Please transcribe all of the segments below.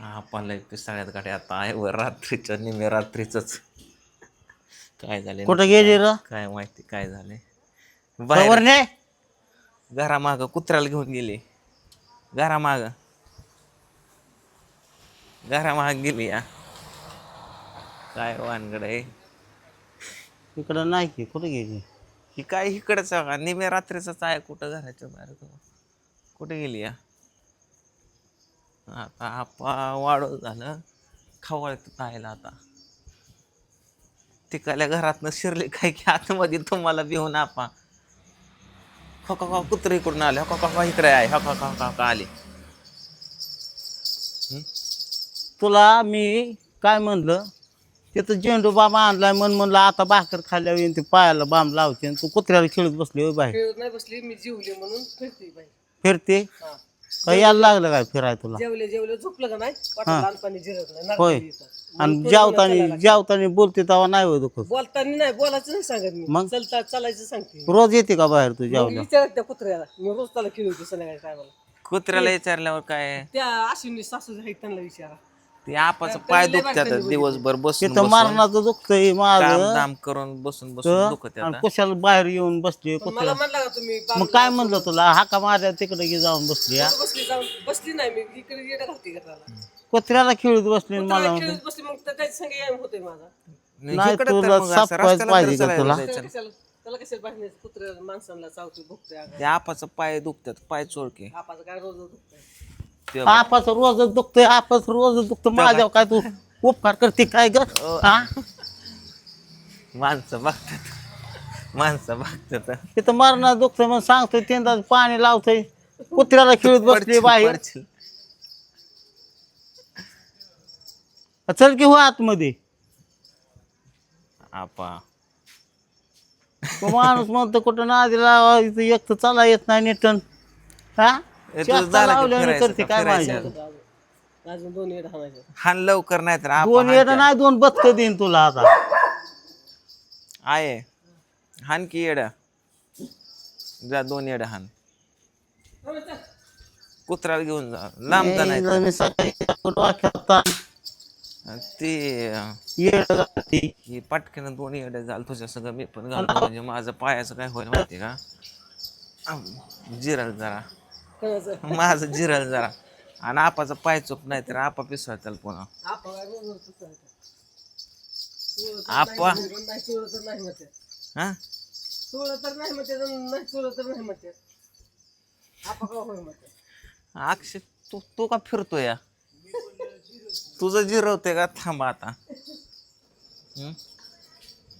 आपण पिसाळ्यात गाडी आता आहे वर रात्रीच्या निम्या रात्रीच काय झाले कुठं गेली र काय माहिती काय झाले खबर बाहेर नाही घरामाग कुत्र्याला घेऊन गेली घरामाग घरामाग गेली या काय वानगड आहे इकडं नाही की कुठे गेली ही काय इकडच निम्या रात्रीच आहे कुठं घराच्या बाहेर कुठे गेली या आता आपा वाढव झालं खवळत खायला आता तिकडल्या घरातनं शिरले काय की आतमध्ये तुम्हाला भिवून आपा हो कुत्रे इकडून आले हो इकडे आहे हो आले तुला मी काय म्हणलं तिथं झेंडू बाम आणलाय म्हणलं आता भाकर खाल्ल्यावर येईन ते पायाला बाम लावते आणि तू कुत्र्याला खेळत बसली होय बाहेर खेळत नाही बसली मी जेवले म्हणून फिरते बाई फिरते हा काय यायला लागलं काय फिराय तुला जेवले झोपलं का नाही पाठात लहानपणी जिरत नाही होय नरकाली येतं. आणि जेवताना बोलते तेव्हा नाही होय दुखत बोलताना नाही बोलायचं नाही सांगत मी मग? चलता चालायचं सांगते रोज येते का बाहेर तू मग जेवल्या विचारत त्या कुत्र्याला मी रोज त्याला खेळवते संध्याकाळी टायमाला कुत्र्याला विचारल्यावर काय त्या अश्विनी सासू आहेत त्यांना विचारा ते आपाचं पाय दुखतात दिवसभर बसून तिथं मारणाचं दुखतंय माझं दाम करून बसून बसून दुखत आणि कशाला बाहेर येऊन बसली पण मला म्हणला का तुम्ही मग काय म्हणलं तुला हाका मार्या तिकडे गे जाऊन बसली हा? बसली जाऊन बसली नाही मी इकडे येडा घालते घराला कुत्र्याला खेळत बसली आणि मला म्हणते, खेळत बसली मग त्याच्या संग यायम होतोय माझा नाही तुला सापवायच पाहिजे का तुला त्याला कशाला बाहेर कुत्र्याला माणसांना चावतोय भुकतोय ते आपाचं पाय दुखतात पाय चोळके आपाचं काय रोज दुखतंय आपच रोजच दुखतोय आपच रोजच दुखतं माझ्यावर काय तू उपकार करते काय ग हा माणसं बघतात तिथं मरणार दुखतंय मग सांगतोय तीनदा पाणी लावतोय कुत्र्याला खेळत बसली बाहेर पडशील. चल की हो आतमध्ये आपा तो माणूस म्हणतो कुठं नादी लावा इथं एक तर चला येत नाही नीटन हा तुझं शेतात झालं की लावल्याने फिरायचं करते का? काय फिरायचं. माहिती अजून 2 येड हाणायचे हान लवकर नाही तर आपा दोन येड नाही 2 बदक देईन तुला आता आहे हान की येड जा 2 येड हान कुत्र्याला घेऊन जा लांब जा नाही मी सकाळी डोक्यात ताण, ते येड घालते. ही पटकन 2 येड झालं तुझ्या सगळं मी पण घालतो म्हणजे माझं पायाचं काय होईल माहिती का जिरल जरा कोणाचं माझं जिरल जरा आणि आपाचा पाय चूक नाही तर आपा पिसवा त्याला पुन्हा आपण काय रोज रोज तसं आहे. आपा नाही चोळलं तर नाही म्हणते हा चोळलं तर नाही म्हणते नाही चोळलं तर नाही म्हणते आपण का होय म्हणते अक्षय तू तू का फिरतोय या तुझं जिरवते का थांबा आता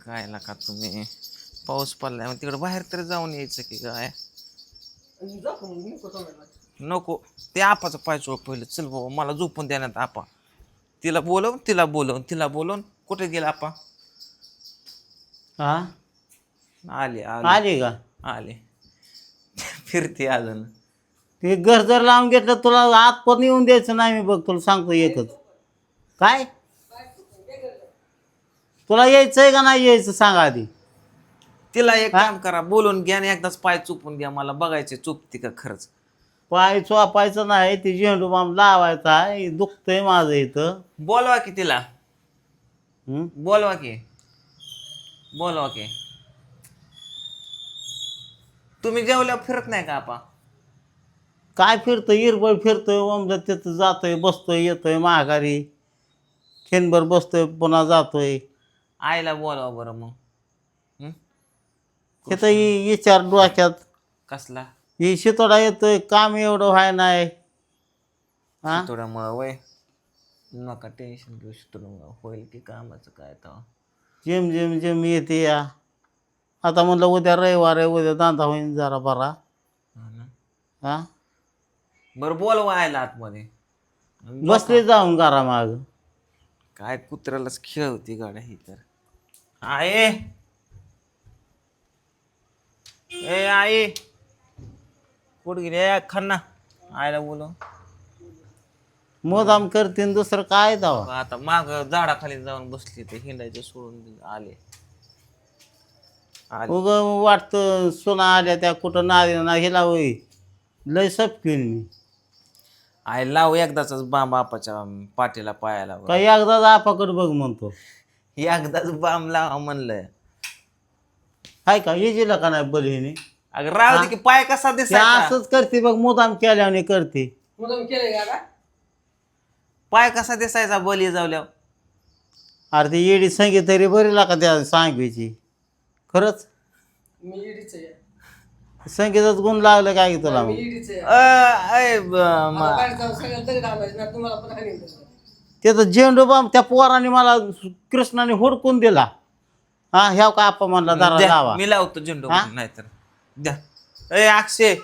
काय का तुम्ही पाऊस पडलाय मग तिकडे बाहेर तरी जाऊन यायचं की काय आणि जा मग मी कसं नाही नको ते आपाचं पाय चोळ पहिलं चल बाबा मला झोपून देण्यात आपा तिला बोलवून कुठे गेला आपा हा आले आली का आले फिरते अजून ते घर जर लावून घेतलं तुला आत पण येऊन द्यायचं नाही मी बघ तुला सांगतो एकच काय तुला यायचंय का नाही यायचं सांगा आधी तिला एक काम करा बोलून घ्या आणि एकदाच पाय चुपून घ्या मला बघायचे चुकते का खरंच पाय चोपायचं नाही ते झेंडू बाम लावायचा आहे दुखतंय माझं इथं बोलवा की तिला हं? बोलवा की तुम्ही जेवल्यावर फिरत नाही का आपा काय फिरतोय इरबळ फिरतोय ओमलं तिथं जातोय बसतोय येतोय माघारी खेनभर बसतोय पुन्हा जातोय आईला बोलवा बरं मग तिथं विचार डोक्यात कसला ही शितोडा येतोय काम एवढं व्हाय नाही हा थोड्यामुळं वय नका टेन्शन घेऊ शकतो होईल की कामाचं काय तर जिम येते या आता म्हणलं उद्या रविवार आहे उद्या दांदा होईन जरा बरा हा बरं बोलवा आयला आतमध्ये बसले जाऊन घरा माग काय कुत्र्यालाच खेळ होती गाड्या ही तर आहे ए आई कुठं गेली खन्ना आयला बोलव मुदाम करतीन दुसरं काय दावा आता माग झाडाखाली जाऊन बसली ते हिंडायचं सोडून आले उग वाटतं सुना आल्या त्या कुठं ना हिला होई लय सपकीन मी आय लाव एकदाच बाम बापाच्या पाठीला पायाला काही एकदाच आपाकडे बघ म्हणतो. एकदाच बाम लावा म्हणलं. हाय का येजीला का नाही बलिनी अगं राहू दे की पाय कसा ते दिसायचा. असंच करते बघ मुदाम केल्याने करते. मुद्दाम केलंय का आता? पाय कसा दिसायचा बली जावल्या. अरे ती येडी संगीत तरी बरी लागा त्या सांगायची खरंच. मी इडीच आहे. संगीतच गुण लागलं काय की तुला मी मग. इडीच आहे. अय आता बाहेर जाऊन सगळ्याला तरी डावायचं ना, तुम्हाला पण हानी होईल. त्याचं झेंडू बाम त्या पोराने मला कृष्णाने हुडकून दिला. हा ह्या का आपा म्हणला जरा लावा. मी लावतो झेंडू हा? नाहीतर द्या. ए अक्षय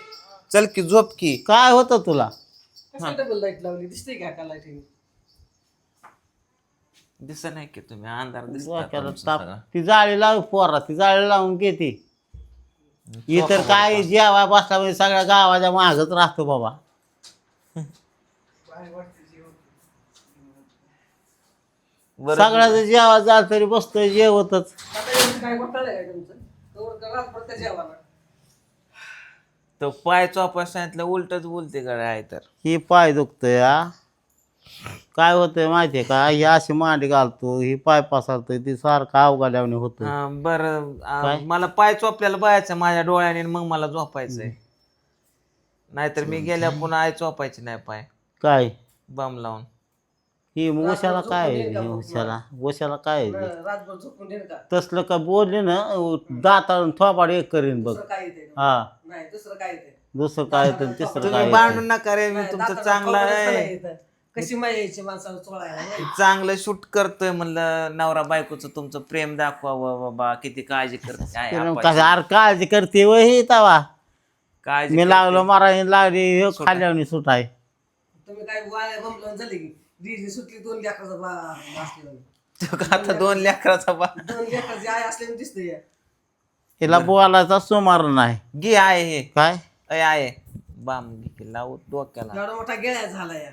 चल की झोप की. काय होतं तुला. कसं डबल लाईट लावली दिसते का लाईट? दिसत नाही की तुम्ही अंधार डोक्याला दिसता ताप. ती जाळी लाव पोरा ती जाळी लावून घेते. इतर काय जेवा बसला म्हणजे सगळ्या गावाच्या मागच राहतो बाबा. सगळ्याचं जेवा झालं तरी बसतोय जेवतच. आता काय घोटाळा आहे तुमचं? कवर करा प्रत्येक जेवायला. तो पाय चोपाय सांगितलं उलटच बोलते गड्या आहे तर. ही पाय दुखतोय हा. काय होतंय माहितीये का ही अशी मांडी घालतो ही पाय पसरतोय ती सारखं अवघाल्याने होतो. बरं काय? मला पाय चोपल्याला बघायचं माझ्या डोळ्याने आणि मग मला झोपायचंय. नाहीतर मी गेल्या पुन्हा आई चोपायची नाही पाय काय बम लावून. ही उशाला काय आहे? ही उशाला काय आहे? रातभर झोपून देईल का? तसलं का बोलले ना दाताळून थोबाड एक करीन बघ. दुसरं काय येते? हा नाही दुसरं काय येते? दुसरं काय तर तिसरं तुम्ही काय भांडू येतं. नका रे. मी तुमचं दाताला चांगलं खोबरंच आहे नाही येतं. कशी माया यायची माणसाला चोळायला नाही. चांगलं शूट करतोय म्हणलं. नवरा बायकोचं तुमचं प्रेम दाखवावं बाबा. किती काळजी करते आहे आपाची. कसं अरे काळजी करते वय ही तवा काळजी मी लागलो मारायला लागली खाल्यावणी सुटाय. तुम्ही काय वाया बंबलावून झाले की दीदी सुटली 2 लेकराचा असले तो का आता 2 लेकराचा बा 2 लेकराची आई असल्याने दिसतंय. हिला बोलायचा सुमार नाही. घे आहे हे काय आहे बाम घे लावू डोक्याला. एवढा मोठा गेळ्या झाला या.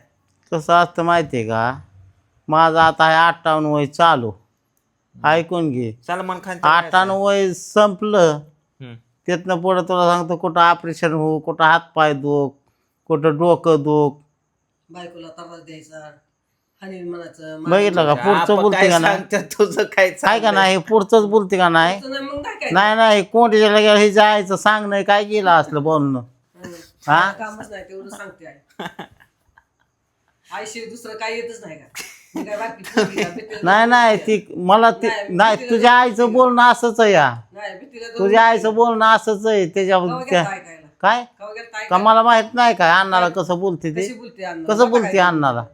कसं असतं माहितीये का माझं आता आहे 58 वय चालू. ऐकून घे सलमान खान 58 वय संपलं तिथनं पुढं तुला सांगतो कुठं ऑपरेशन हो कुठं हातपाय दुख कुठं डोकं दुख. बायकोला त्रास द्यायचा हानी म्हणायचं. बघितलं का पुढचं बोलते का नाही. तुझं काय काय का नाही पुढचंच बोलते का नाही. मग काय काय नाही नाही कोणत्याच्या लगेच हे जायचं सांग नाही काय केलं असलं बोलणं. हा कामच नाही तेवढं सांगते आई. आईशिवाय दुसरं काय येतच नाही का? मी काय बाकी पोरगी का? भीतीला नाही नाही ती मला ती नाही तुझ्या आईचं बोलणं असंच आहे या. नाही भीतीला जाऊन तुझ्या आईचं बोलणं असंच आहे कवा त्याच्याबद्दल गेलता ऐकायला? काय कवा गेलता का ऐकायला? मला माहित नाही काय अण्णाला कसं बोलते ते कशी बोलते अण्णा? कसं होता बोलते काय? अण्णाला.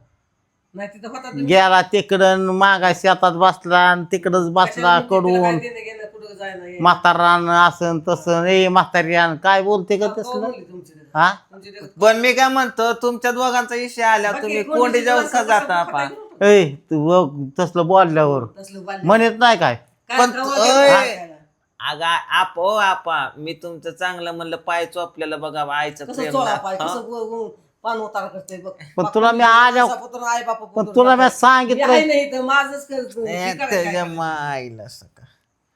नाही तिथं होता तुम्ही. गेला तिकडं मागा शेतात बसला आणि तिकडच बसला कशाला बोलते? तिला काय कडून देणं घेणं कुठं जायला हे? म्हातारान असं तसं ए म्हातारी आण काय बोलते का कवा तसलं बोलली तुमची तिथं? हा तुमची तिथं- पण मी काय म्हणतो तुमच्या दोघांचा विषय आला बाकी तुम्ही कोणी कोंडी जाऊन माणसं का जाता कसं आपा. काय करू? ए तू तसलं बोलल्यावर तसलं बाल्य. म्हणत नाही काय काय पण कवा तू- गेलता ओय. ऐकायला? अगं आपा मी तुमचं चांगलं म्हणलं पाय चोपल्याला बघा आईचं कसं प्रेम चोळा दाख- पाय हा? कसं पान उतारा करते बघ. पण तुला मी आल्या आई बापा पण तुला मी सांगितलं नाही तर माझंच करतो. ए, शिकायला काय त्याच्या करायचं? माईला सका.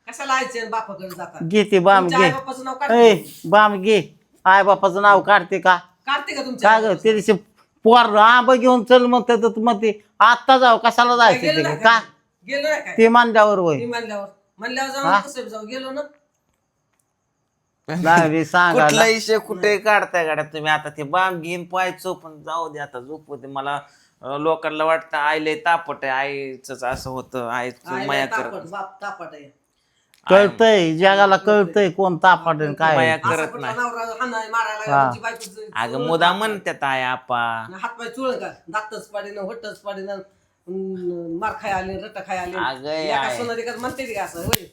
कशाला आयचे बापाकडे जातात? घे ते बाम तुमच्या घे आईबापाचं नाव ए काढते बाम घे आई बापाचं नाव काढते का काढते का तुमच्या काय ग ते दिवशी पोर आंबा घेऊन चल म्हणते तर मग ते आत्ता जाऊ कशाला जायचं गेलो ते नाही का गेलो नाही काय ते मानल्यावर वय ती म्हणल्यावर हा? जाऊन कसं जाऊ गेलो ना. लागली सांगा कुठला विषय कुठे काढताय गाड्या तुम्ही. आता ते बाम घेऊन पाय चोपून जाऊ दे आता झोपू दे. मला लोकांना वाटतं आईले तापट आहे आईच असं होतं आईचं आईला माया तापट, करत बाप तापट आहे. कळतंय जगाला कळतंय कोण तापाट आणि काय माया आहे. असा करत कुठला नाही. नवरा हाणाय, मारायला हा. तुमची बायको अगं मुदा म्हणतात आहे आपा. हातपाय चुळ का दातच पाडीन होटच पाडीन मार खाय आले रट खाय आले. अगं लेका आहे. सोनारी का म्हणते ती का असं होय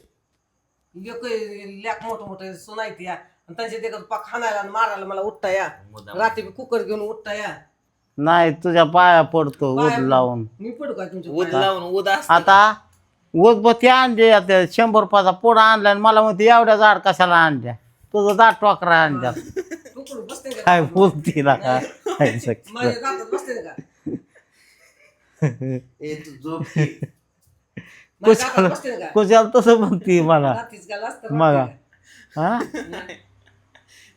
एक लेक मोठं मोठं सोनायती या आणि त्यांच्या ते पाक खाणायला आणि मारायला मला उठता या रात्री कुकर घेऊन उठता या. नाही तुझ्या पाया पडतो पाया उद लावून मी पडू काय तुमच्या उद पायाला? लावून उद असतं. आता उदबत्ती आणली आता 100 रुपयाचा पुडा आणला आणि मला म्हणते एवढ्या झाड कशाला आणल्या तुझं दाट टोकरा आणल्या तू कुठं बसते का? काय बोलती ना काय माझ्या दातात बसते का? ए, तू झोप की. माझ्या दातात बसते का? कुशाल तसं म्हणती मला दातीच गाला असतं मग वाटतं हा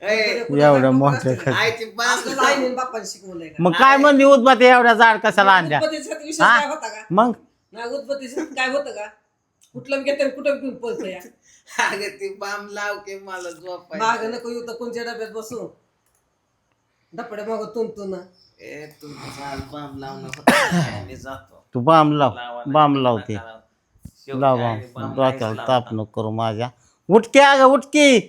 एवढ्या मोठ्या खर्च. आईची बाम आपल्याला आईने आणि बापाने शिकवलंय का? मग काय म्हणली उदबत्ती एवढ्या जाड कशाला आणल्या उदबत्तीचा विषय हा? काय होता का? मग नाही उदबत्तीचं काय होतं का? कुठलं घेते कुठं घेऊन पळतो या अगं ती बाम लाव की मला झोप माग नको येऊ तर कोणत्या डब्यात बसू डपड्या मग तुंतून ए तुमचा बाम लावणं होतं. मी जातो तू बाम लाव लावा बाम नाही, लावते नका लावू. शेवटी लाव आईने बाम नाहीच डोक्याला लावला. ताप नको करू माझ्या उठकी अगं उठकी